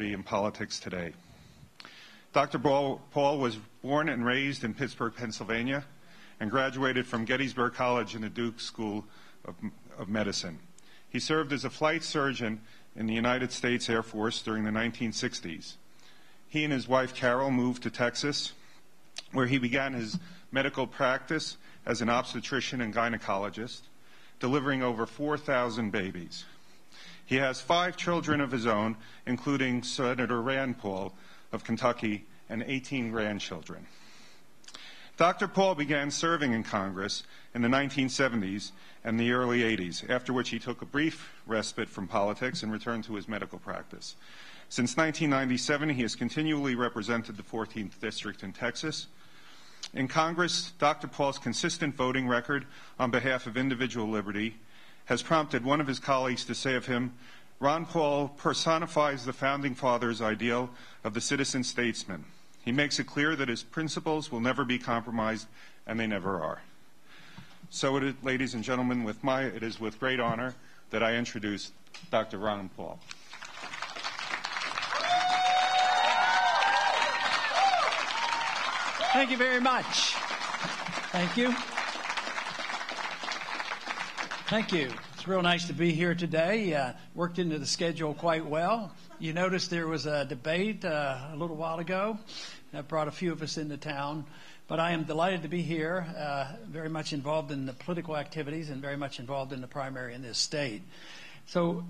in politics today. Dr. Paul was born and raised in Pittsburgh, Pennsylvania, and graduated from Gettysburg College and the Duke School of Medicine. He served as a flight surgeon in the United States Air Force during the 1960s. He and his wife Carol moved to Texas, where he began his medical practice as an obstetrician and gynecologist, delivering over 4,000 babies. He has 5 children of his own, including Senator Rand Paul of Kentucky, and 18 grandchildren. Dr. Paul began serving in Congress in the 1970s and the early 80s, after which he took a brief respite from politics and returned to his medical practice. Since 1997, he has continually represented the 14th District in Texas. In Congress, Dr. Paul's consistent voting record on behalf of individual liberty has prompted one of his colleagues to say of him, "Ron Paul personifies the Founding Fathers' ideal of the citizen statesman. He makes it clear that his principles will never be compromised, and they never are." So, ladies and gentlemen, it is with great honor that I introduce Dr. Ron Paul. Thank you very much. Thank you. Thank you. It's real nice to be here today. Worked into the schedule quite well. You noticed there was a debate a little while ago that brought a few of us into town. But I am delighted to be here, very much involved in the political activities and very much involved in the primary in this state. So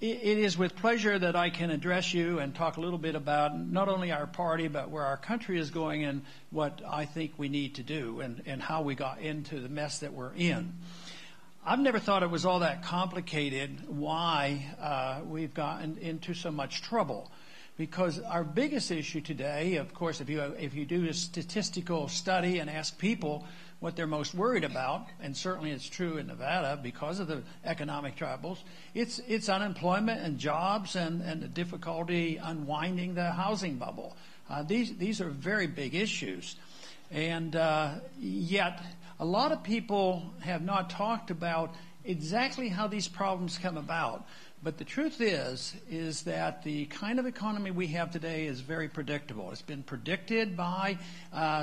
it is with pleasure that I can address you and talk a little bit about not only our party, but where our country is going and what I think we need to do and how we got into the mess that we're in. I've never thought it was all that complicated why we've gotten into so much trouble. Because our biggest issue today, of course, if you do a statistical study and ask people what they're most worried about, and certainly it's true in Nevada because of the economic troubles, it's unemployment and jobs and the difficulty unwinding the housing bubble. These are very big issues. And yet a lot of people have not talked about exactly how these problems come about. But the truth is that the kind of economy we have today is very predictable. It's been predicted by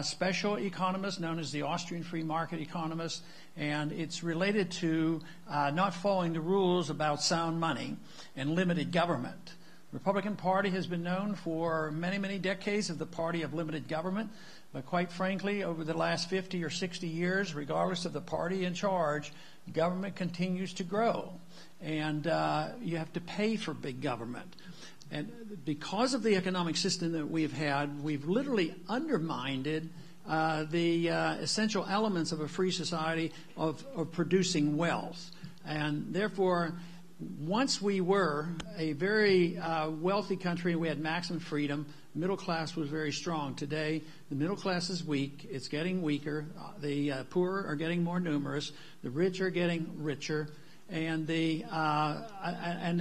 special economists known as the Austrian free market economists, and it's related to not following the rules about sound money and limited government. The Republican Party has been known for many, many decades as the party of limited government, but quite frankly, over the last 50 or 60 years, regardless of the party in charge, government continues to grow. And you have to pay for big government. And because of the economic system that we've had, we've literally undermined the essential elements of a free society of producing wealth. And therefore, once we were a very wealthy country, we had maximum freedom, middle class was very strong. Today, the middle class is weak. It's getting weaker. The poor are getting more numerous. The rich are getting richer. And the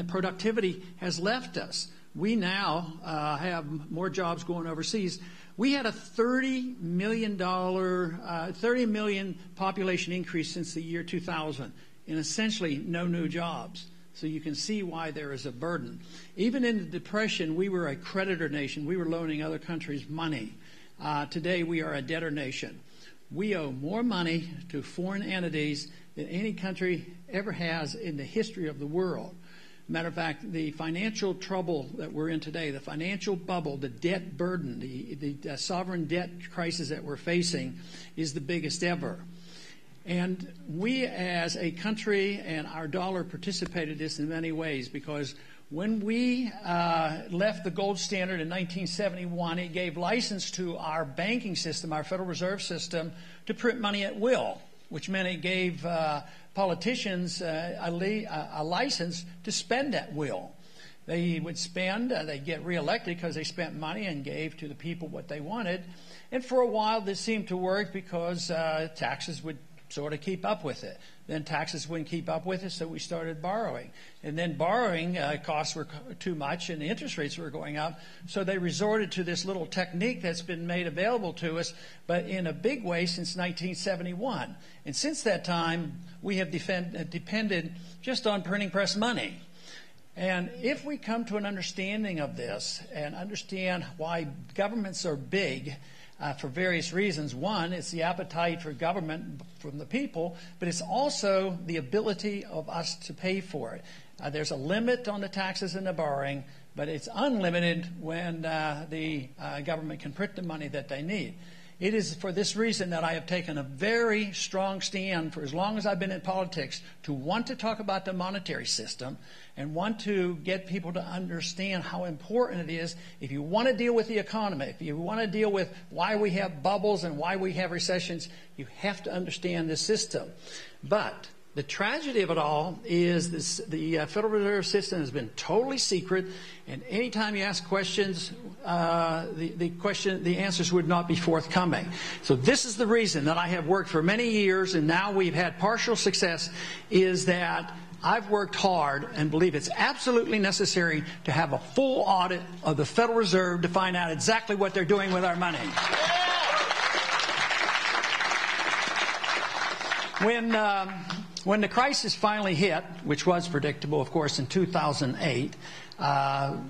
productivity has left us. We now have more jobs going overseas. We had a $30 million population increase since the year 2000, and essentially no new jobs. So you can see why there is a burden. Even in the Depression, we were a creditor nation. We were loaning other countries money. Today, we are a debtor nation. We owe more money to foreign entities than any country ever has in the history of the world. Matter of fact, the financial trouble that we're in today, the financial bubble, the debt burden, the sovereign debt crisis that we're facing is the biggest ever. And we as a country and our dollar participated in this in many ways because when we left the gold standard in 1971, it gave license to our banking system, our Federal Reserve System, to print money at will, which meant it gave politicians a license to spend at will. They would spend, they'd get reelected because they spent money and gave to the people what they wanted. And for a while, this seemed to work because taxes would sort of keep up with it. Then taxes wouldn't keep up with it, so we started borrowing. And then borrowing costs were too much and the interest rates were going up, so they resorted to this little technique that's been made available to us, but in a big way since 1971. And since that time, we have depended just on printing press money. And if we come to an understanding of this and understand why governments are big for various reasons, one, it's the appetite for government from the people, but it's also the ability of us to pay for it. There's a limit on the taxes and the borrowing, but it's unlimited when the government can print the money that they need. It is for this reason that I have taken a very strong stand for as long as I've been in politics to want to talk about the monetary system and want to get people to understand how important it is. If you want to deal with the economy, if you want to deal with why we have bubbles and why we have recessions, you have to understand this system. But the tragedy of it all is the Federal Reserve System has been totally secret, and anytime you ask questions, the answers would not be forthcoming. So this is the reason that I have worked for many years, and now we've had partial success, is that I've worked hard and believe it's absolutely necessary to have a full audit of the Federal Reserve to find out exactly what they're doing with our money. When the crisis finally hit, which was predictable, of course, in 2008,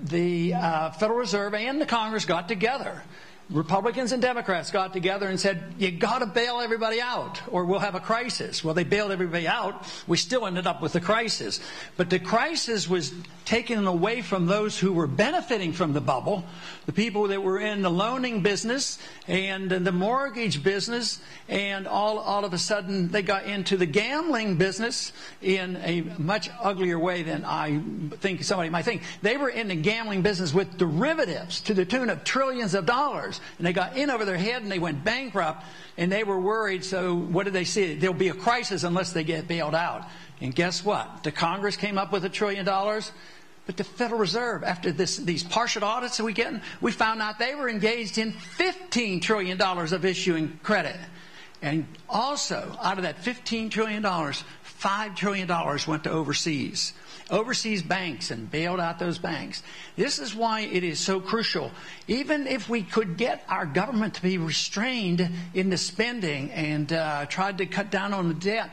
the Federal Reserve and the Congress got together. Republicans and Democrats got together and said, you got to bail everybody out or we'll have a crisis. Well, they bailed everybody out. We still ended up with the crisis. But the crisis was taken away from those who were benefiting from the bubble, the people that were in the loaning business and the mortgage business, and all of a sudden they got into the gambling business in a much uglier way than I think somebody might think. They were in the gambling business with derivatives to the tune of trillions of dollars. And they got in over their head and they went bankrupt, and they were worried. So what did they see? There'll be a crisis unless they get bailed out. And guess what? The Congress came up with $1 trillion, but the Federal Reserve, after these partial audits that we get, we found out they were engaged in $15 trillion of issuing credit. And also, out of that $15 trillion, $5 trillion went to overseas banks and bailed out those banks. This is why it is so crucial. Even if we could get our government to be restrained in the spending and tried to cut down on the debt,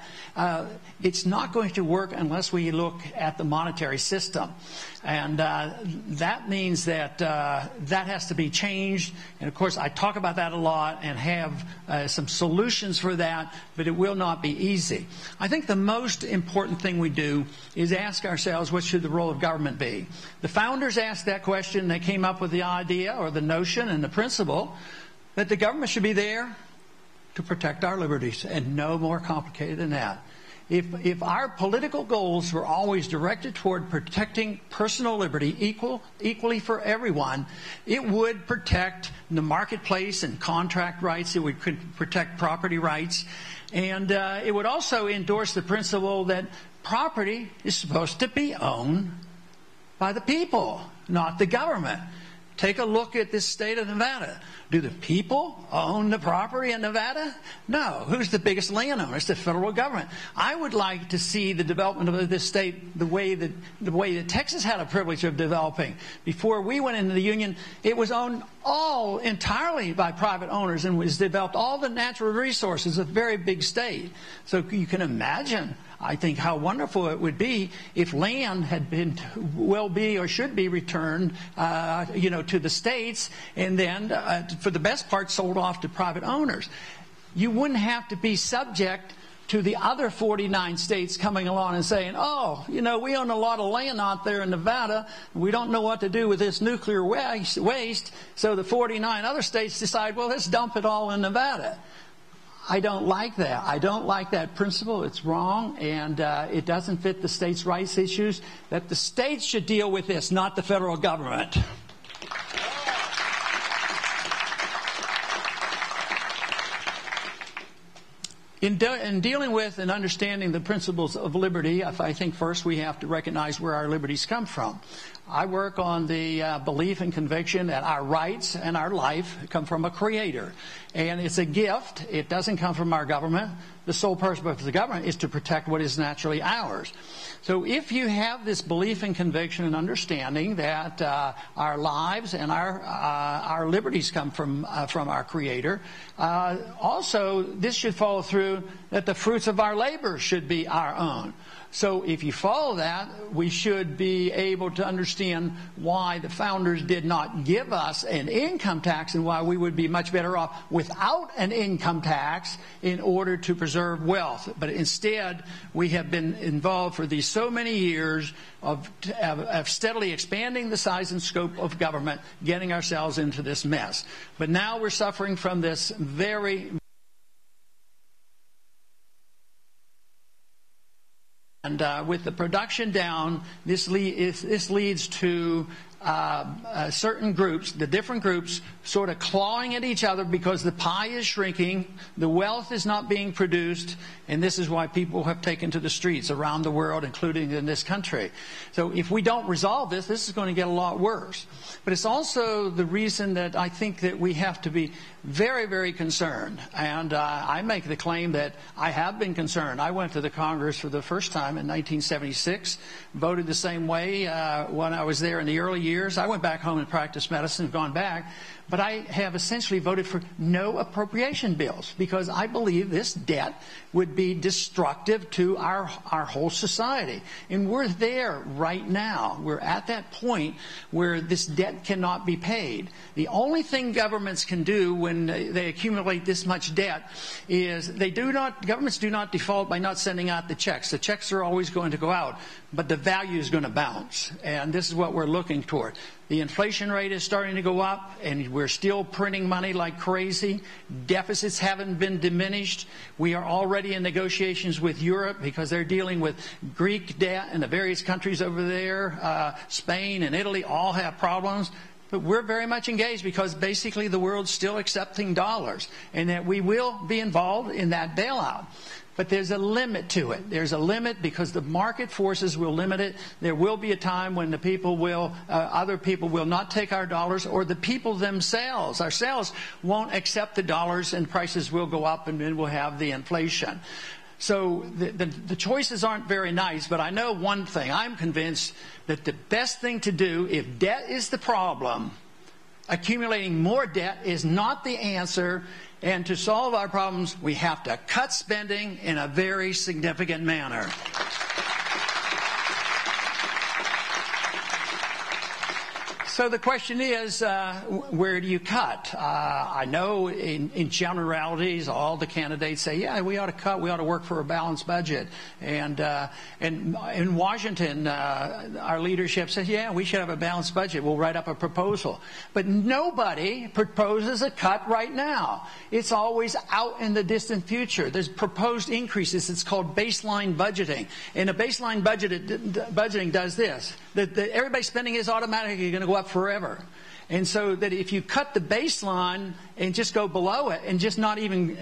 it's not going to work unless we look at the monetary system. And that means that that has to be changed. And, of course, I talk about that a lot and have some solutions for that, but it will not be easy. I think the most important thing we do is ask ourselves, what should the role of government be? The founders asked that question. They came up with the idea or the notion and the principle that the government should be there to protect our liberties, and no more complicated than that. If our political goals were always directed toward protecting personal liberty equally for everyone, it would protect the marketplace and contract rights. It would protect property rights. And it would also endorse the principle that property is supposed to be owned by the people, not the government. Take a look at this state of Nevada. Do the people own the property in Nevada? No. Who's the biggest landowner? It's the federal government. I would like to see the development of this state the way that Texas had a privilege of developing. Before we went into the Union, it was owned entirely by private owners and was developed all the natural resources of a very big state. So you can imagine, I think, how wonderful it would be if land had been, should be returned, to the states, and then, for the best part, sold off to private owners. You wouldn't have to be subject to the other 49 states coming along and saying, we own a lot of land out there in Nevada. We don't know what to do with this nuclear waste. So the 49 other states decide, well, let's dump it all in Nevada. I don't like that. I don't like that principle. It's wrong, and it doesn't fit the states' rights issues. That the states should deal with this, not the federal government. In dealing with and understanding the principles of liberty, I think first we have to recognize where our liberties come from. I work on the belief and conviction that our rights and our life come from a creator. And it's a gift. It doesn't come from our government. The sole purpose of the government is to protect what is naturally ours. So if you have this belief and conviction and understanding that our lives and our liberties come from our creator, also this should follow through that the fruits of our labor should be our own. So if you follow that, we should be able to understand why the founders did not give us an income tax and why we would be much better off without an income tax in order to preserve wealth. But instead, we have been involved for these so many years of steadily expanding the size and scope of government, getting ourselves into this mess. But now we're suffering from this very... And with the production down, this leads to certain groups, the different groups, sort of clawing at each other because the pie is shrinking, the wealth is not being produced, and this is why people have taken to the streets around the world, including in this country. So if we don't resolve this, this is going to get a lot worse. But it's also the reason that I think that we have to be very, very concerned. And I make the claim that I have been concerned. I went to the Congress for the first time in 1976, voted the same way when I was there in the early years. I went back home and practiced medicine, gone back. But I have essentially voted for no appropriation bills because I believe this debt would be destructive to our whole society. And we're there right now. We're at that point where this debt cannot be paid. The only thing governments can do when they accumulate this much debt is governments do not default by not sending out the checks. The checks are always going to go out, but the value is going to bounce. And this is what we're looking toward. The inflation rate is starting to go up, and we're still printing money like crazy. Deficits haven't been diminished. We are already in negotiations with Europe because they're dealing with Greek debt, and the various countries over there, Spain and Italy, all have problems. But we're very much engaged because basically the world's still accepting dollars, and that we will be involved in that bailout. But there's a limit to it. There's a limit because the market forces will limit it. There will be a time when the people will, other people will not take our dollars, or the people themselves, ourselves, won't accept the dollars, and prices will go up, and then we'll have the inflation. So the choices aren't very nice, but I know one thing. I'm convinced that the best thing to do, if debt is the problem, accumulating more debt is not the answer. And to solve our problems, we have to cut spending in a very significant manner. So the question is, where do you cut? I know in generalities, all the candidates say, yeah, we ought to cut, we ought to work for a balanced budget. And in Washington, our leadership says, yeah, we should have a balanced budget. We'll write up a proposal. But nobody proposes a cut right now. It's always out in the distant future. There's proposed increases. It's called baseline budgeting. And a baseline budgeting does this. Everybody's spending is automatically going to go up forever. And so that if you cut the baseline and just go below it and just not even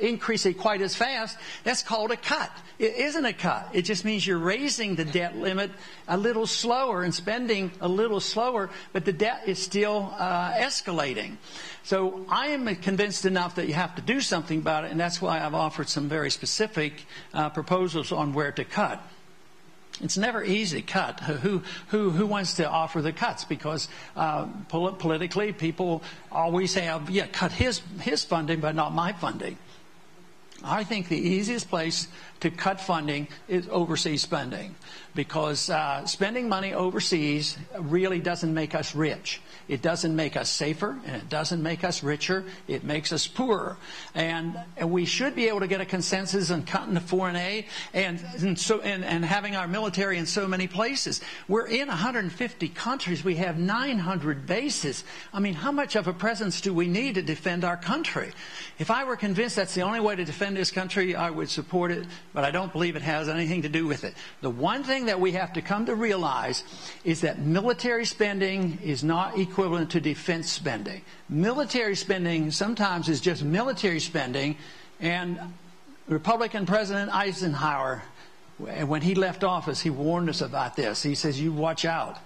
increase it quite as fast, that's called a cut. It isn't a cut. It just means you're raising the debt limit a little slower and spending a little slower, but the debt is still escalating. So I am convinced enough that you have to do something about it, and that's why I've offered some very specific proposals on where to cut. It's never easy to cut. Who wants to offer the cuts? Because politically, people always have, yeah, cut his funding, but not my funding. I think the easiest place to cut funding is overseas spending, because spending money overseas really doesn't make us rich. It doesn't make us safer, and it doesn't make us richer. It makes us poorer. And we should be able to get a consensus on cutting the foreign aid and having our military in so many places. We're in 150 countries. We have 900 bases. I mean, how much of a presence do we need to defend our country? If I were convinced that's the only way to defend this country, I would support it, but I don't believe it has anything to do with it. The one thing that we have to come to realize is that military spending is not equivalent to defense spending. Military spending sometimes is just military spending, and Republican President Eisenhower, when he left office, he warned us about this. He says, you watch out.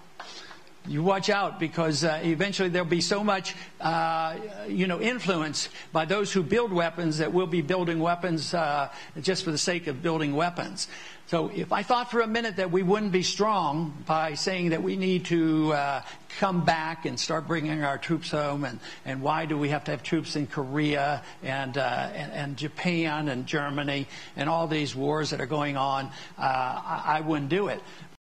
You watch out, because eventually there'll be so much, influence by those who build weapons that we'll be building weapons just for the sake of building weapons. So if I thought for a minute that we wouldn't be strong by saying that we need to come back and start bringing our troops home, and why do we have to have troops in Korea and Japan and Germany and all these wars that are going on, I wouldn't do it.